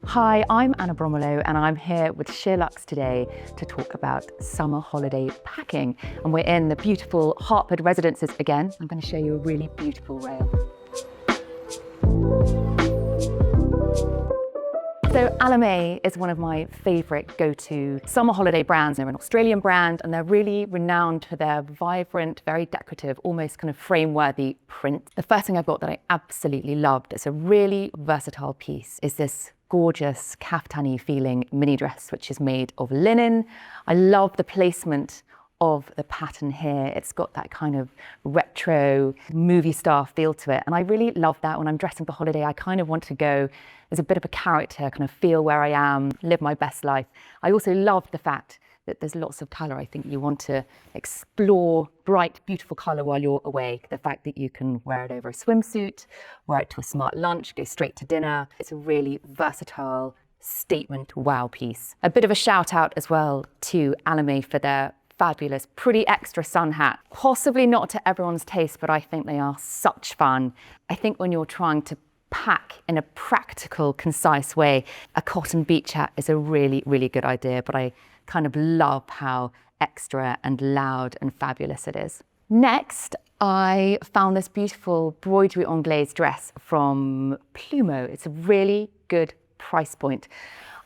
Hi, I'm Anna Bromilow and I'm here with SheerLuxe today to talk about summer holiday packing. And we're in the beautiful Hertford residences again. I'm going to show you a really beautiful rail. So Alame is one of my favourite go-to summer holiday brands. They're an Australian brand and they're really renowned for their vibrant, very decorative, almost kind of frame-worthy print. The first thing I bought that I absolutely loved, it's a really versatile piece, is this gorgeous kaftani feeling mini dress, which is made of linen. I love the placement of the pattern here. It's got that kind of retro movie star feel to it. And I really love that when I'm dressing for holiday. I kind of want to go as a bit of a character, kind of feel where I am, live my best life. I also love the fact that there's lots of color. I think you want to explore bright, beautiful color while you're away. The fact that you can wear it over a swimsuit, wear it to a smart lunch, go straight to dinner. It's a really versatile statement wow piece. A bit of a shout out as well to Alame for their fabulous, pretty extra sun hat. Possibly not to everyone's taste, but I think they are such fun. I think when you're trying to pack in a practical, concise way, a cotton beach hat is a really, really good idea, but I kind of love how extra and loud and fabulous it is. Next, I found this beautiful broderie anglaise dress from Plumo. It's a really good price point.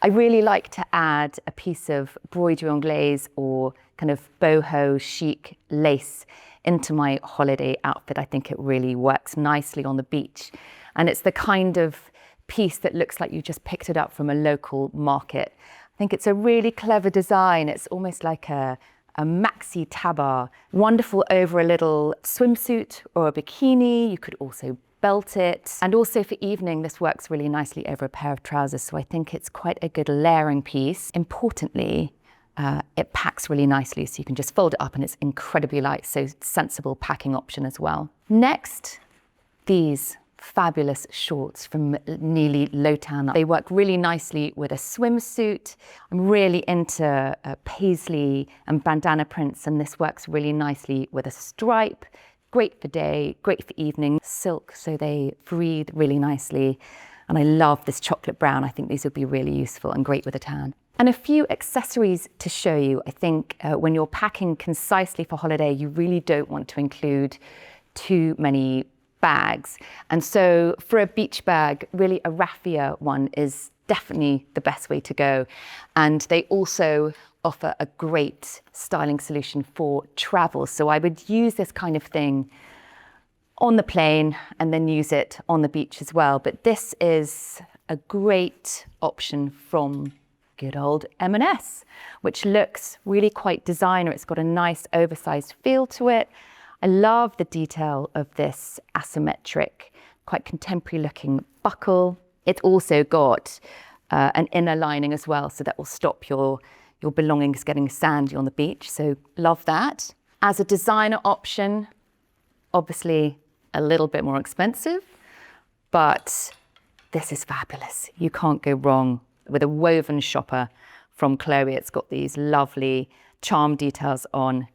I really like to add a piece of broderie anglaise or kind of boho chic lace into my holiday outfit. I think it really works nicely on the beach. And it's the kind of piece that looks like you just picked it up from a local market. I think it's a really clever design. It's almost like a maxi tabar, wonderful over a little swimsuit or a bikini. You could also belt it. And also for evening, this works really nicely over a pair of trousers. So I think it's quite a good layering piece. Importantly, it packs really nicely, so you can just fold it up and it's incredibly light, so sensible packing option as well. Next, these fabulous shorts from Neely Lotan. They work really nicely with a swimsuit. I'm really into paisley and bandana prints, and this works really nicely with a stripe. Great for day, great for evening. Silk, so they breathe really nicely. And I love this chocolate brown. I think these would be really useful and great with a tan. And a few accessories to show you. I think when you're packing concisely for holiday, you really don't want to include too many bags. And so for a beach bag, really a raffia one is definitely the best way to go. And they also offer a great styling solution for travel. So I would use this kind of thing on the plane and then use it on the beach as well. But this is a great option from good old M&S, which looks really quite designer. It's got a nice oversized feel to it. I love the detail of this asymmetric, quite contemporary looking buckle. It's also got an inner lining as well, so that will stop your belongings getting sandy on the beach. So love that. As a designer option, obviously a little bit more expensive, but this is fabulous. You can't go wrong with a woven shopper from Chloe. It's got these lovely charm details on.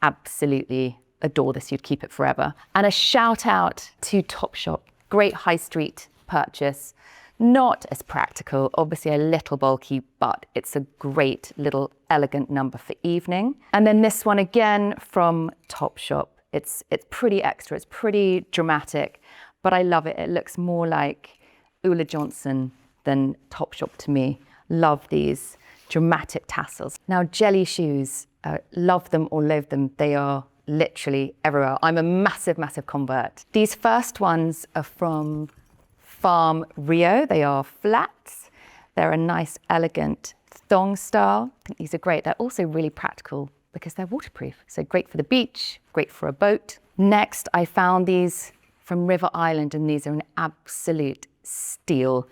Absolutely adore this. You'd keep it forever. And a shout out to Topshop. Great high street purchase. Not as practical, obviously a little bulky, but it's a great little elegant number for evening. And then this one again from Topshop. It's pretty extra, it's pretty dramatic, but I love it. It looks more like Ulla Johnson than Topshop to me. Love these dramatic tassels. Now jelly shoes, love them or loathe them. They are literally everywhere. I'm a massive, massive convert. These first ones are from Farm Rio. They are flats. They're a nice, elegant thong style. I think these are great. They're also really practical because they're waterproof. So great for the beach, great for a boat. Next, I found these from River Island, and these are an absolute steal.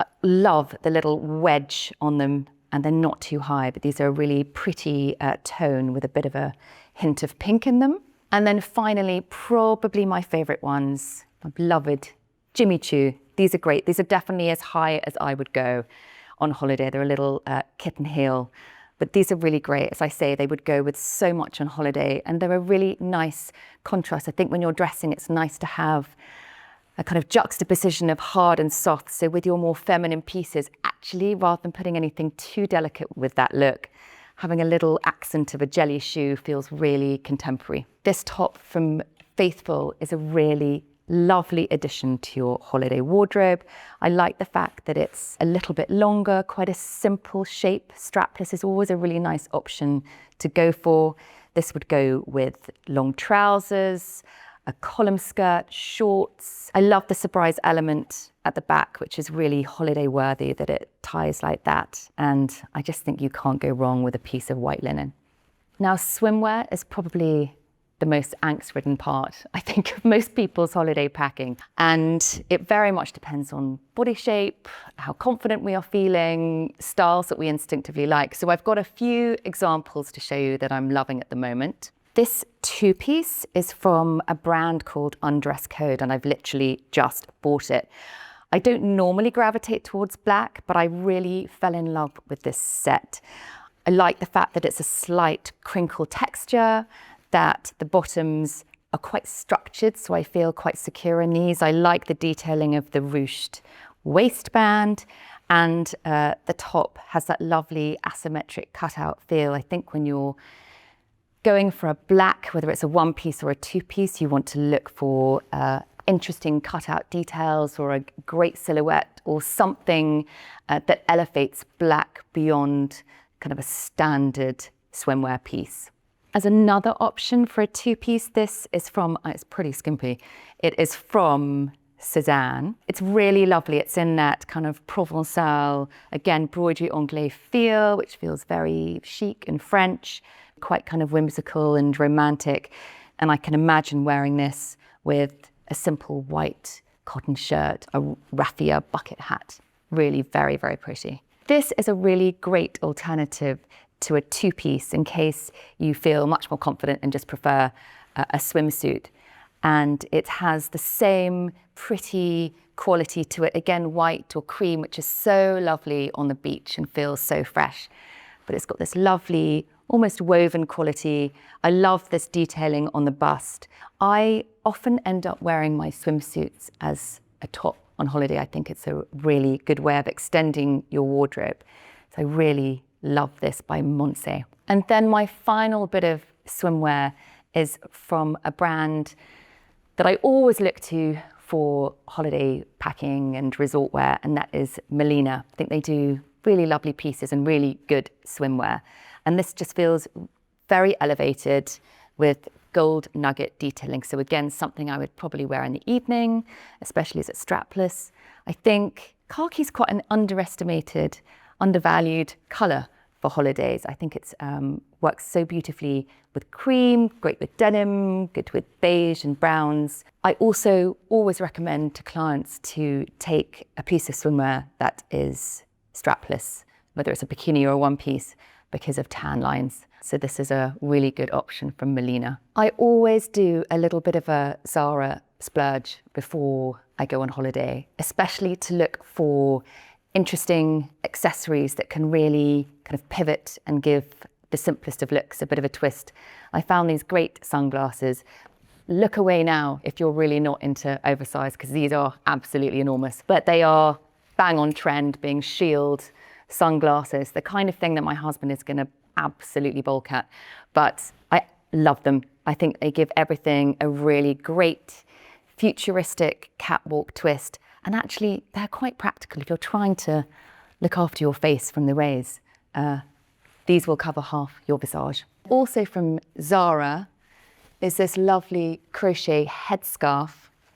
I love the little wedge on them, and they're not too high, but these are a really pretty tone with a bit of a hint of pink in them. And then finally, probably my favorite ones, my beloved Jimmy Choo. These are great. These are definitely as high as I would go on holiday. They're a little kitten heel, but these are really great. As I say, they would go with so much on holiday, and they're a really nice contrast. I think when you're dressing, it's nice to have a kind of juxtaposition of hard and soft. So with your more feminine pieces, actually, rather than putting anything too delicate with that look, having a little accent of a jelly shoe feels really contemporary. This top from Faithful is a really lovely addition to your holiday wardrobe. I like the fact that it's a little bit longer, quite a simple shape. Strapless is always a really nice option to go for. This would go with long trousers, a column skirt, shorts. I love the surprise element at the back, which is really holiday worthy, that it ties like that. And I just think you can't go wrong with a piece of white linen. Now, swimwear is probably the most angst-ridden part, I think, of most people's holiday packing. And it very much depends on body shape, how confident we are feeling, styles that we instinctively like. So I've got a few examples to show you that I'm loving at the moment. This two-piece is from a brand called Undress Code, and I've literally just bought it. I don't normally gravitate towards black, but I really fell in love with this set. I like the fact that it's a slight crinkle texture, that the bottoms are quite structured, so I feel quite secure in these. I like the detailing of the ruched waistband, and the top has that lovely asymmetric cutout feel. I think when you're going for a black, whether it's a one-piece or a two-piece, you want to look for interesting cutout details or a great silhouette or something that elevates black beyond kind of a standard swimwear piece. As another option for a two-piece, this is from, it's pretty skimpy, it is from Cézanne. It's really lovely. It's in that kind of Provençal, again, broderie anglais feel, which feels very chic and French, quite kind of whimsical and romantic. And I can imagine wearing this with a simple white cotton shirt, a raffia bucket hat. Really very, very pretty. This is a really great alternative to a two-piece in case you feel much more confident and just prefer a swimsuit. And it has the same pretty quality to it, again, white or cream, which is so lovely on the beach and feels so fresh. But it's got this lovely, almost woven quality. I love this detailing on the bust. I often end up wearing my swimsuits as a top on holiday. I think it's a really good way of extending your wardrobe. So I really love this by Monse. And then my final bit of swimwear is from a brand that I always look to for holiday packing and resort wear, and that is Melina. I think they do really lovely pieces and really good swimwear. And this just feels very elevated with gold nugget detailing. So again, something I would probably wear in the evening, especially as it's strapless. I think khaki is quite an underestimated, undervalued colour for holidays. I think it's works so beautifully with cream, great with denim, good with beige and browns. I also always recommend to clients to take a piece of swimwear that is strapless, whether it's a bikini or a one piece, because of tan lines. So this is a really good option from Melina. I always do a little bit of a Zara splurge before I go on holiday, especially to look for interesting accessories that can really kind of pivot and give the simplest of looks a bit of a twist. I found these great sunglasses. Look away now if you're really not into oversized, because these are absolutely enormous, but they are bang on trend, being shield sunglasses, the kind of thing that my husband is going to absolutely balk at. But I love them. I think they give everything a really great futuristic catwalk twist. And actually, they're quite practical if you're trying to look after your face from the rays. These will cover half your visage. Also from Zara is this lovely crochet headscarf.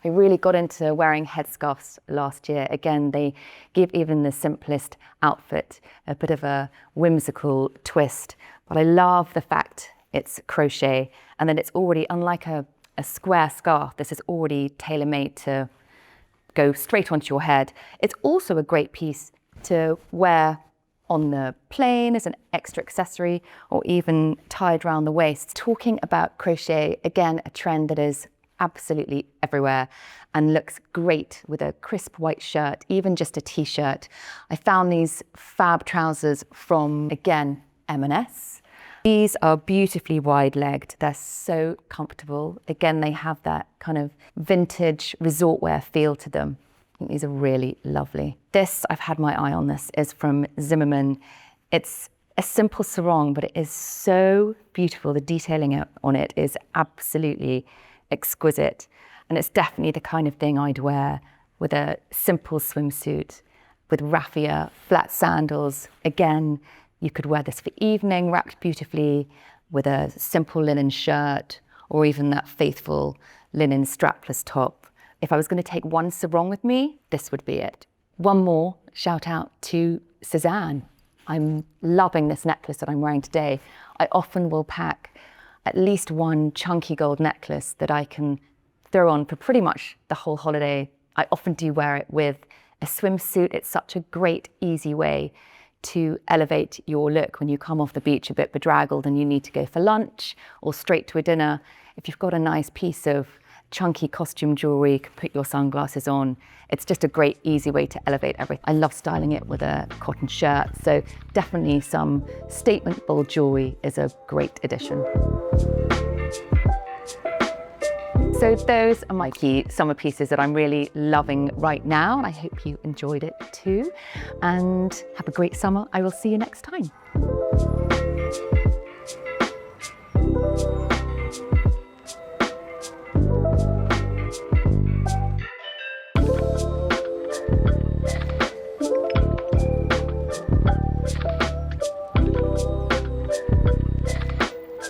I really got into wearing headscarves last year. Again, they give even the simplest outfit a bit of a whimsical twist. But I love the fact it's crochet, and then it's already, unlike a square scarf, this is already tailor-made to go straight onto your head. It's also a great piece to wear on the plane as an extra accessory, or even tied around the waist. Talking about crochet, again, a trend that is absolutely everywhere and looks great with a crisp white shirt, even just a t-shirt. I found these fab trousers from, again, M&S. These are beautifully wide-legged. They're so comfortable. Again, they have that kind of vintage resort wear feel to them. I think these are really lovely. This, I've had my eye on this, is from Zimmermann. It's a simple sarong, but it is so beautiful. The detailing on it is absolutely exquisite. And it's definitely the kind of thing I'd wear with a simple swimsuit, with raffia, flat sandals. Again, you could wear this for evening, wrapped beautifully with a simple linen shirt, or even that faithful linen strapless top. If I was going to take one sarong with me, this would be it. One more shout out to Suzanne. I'm loving this necklace that I'm wearing today. I often will pack at least one chunky gold necklace that I can throw on for pretty much the whole holiday. I often do wear it with a swimsuit. It's such a great, easy way to elevate your look when you come off the beach a bit bedraggled and you need to go for lunch or straight to a dinner. If you've got a nice piece of chunky costume jewelry, you can put your sunglasses on. It's just a great, easy way to elevate everything. I love styling it with a cotton shirt, so definitely some statement bold jewelry is a great addition. So those are my key summer pieces that I'm really loving right now, and I hope you enjoyed it too. And have a great summer. I will see you next time.